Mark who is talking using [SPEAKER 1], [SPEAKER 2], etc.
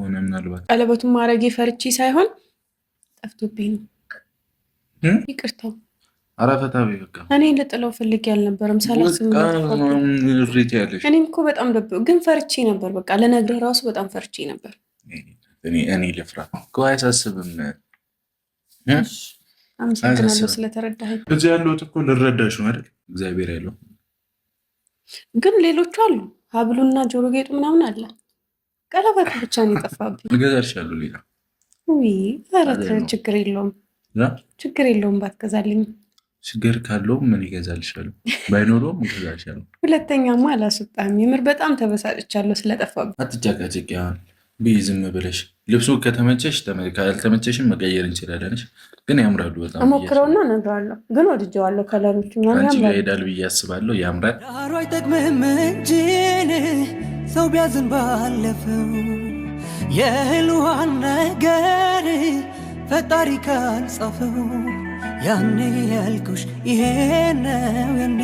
[SPEAKER 1] ከሆነ ምናልባት
[SPEAKER 2] ቀለበቱን ማድረግ ፈርቼ ሳይሆን ጠፍቶብኝ ነው። ይቅርታው
[SPEAKER 1] አራፈታዊ በቃ
[SPEAKER 2] እኔ ልጥለው ፈልጌ አልነበረም። ሳላስብ
[SPEAKER 1] ሪት ያለሽ
[SPEAKER 2] እኔም እኮ በጣም ግን ፈርቼ ነበር። በቃ ለነግርህ ራሱ በጣም ፈርቼ ነበር።
[SPEAKER 1] እኔ ልፍራ እኮ አያሳስብም።
[SPEAKER 2] አመሰግናለሁ ስለተረዳኸኝ።
[SPEAKER 1] እዚህ ያለሁት እኮ ልረዳሽ ነው አይደል? እግዚአብሔር ያለው
[SPEAKER 2] ግን ሌሎቹ አሉ። ሀብሉና ጆሮ ጌጡ ምናምን አለ። ቀለበቱ ብቻ ነው የጠፋብኝ።
[SPEAKER 1] እገዛልሻለሁ ሌላ።
[SPEAKER 2] ኧረ ችግር የለውም ችግር የለውም ባትገዛልኝ።
[SPEAKER 1] ችግር ካለው ምን ይገዛልሻለሁ? ባይኖረውም እገዛልሻለሁ።
[SPEAKER 2] ሁለተኛማ አላስወጣም። የምር በጣም ተበሳጭቻለሁ ስለጠፋብኝ።
[SPEAKER 1] አትጨቃጨቂ። አሁን ብይ ዝም ብለሽ ልብሱ ከተመቸሽ ካልተመቸሽም መቀየር እንችላለን። ግን ያምራሉ በጣም
[SPEAKER 2] እሞክረውና እነግረዋለሁ። ግን ወድጀዋለሁ። ከለሮቹ
[SPEAKER 1] አንቺ ጋር ይሄዳል ብዬ አስባለሁ። ያምራል።
[SPEAKER 3] ዳሩ አይጠቅምም እንጂ ሰው ቢያዝን ባለፈው የህልዋን ነገር ፈጣሪ ካልጻፈው ያኔ ያልኩሽ ይሄ ነው ያኔ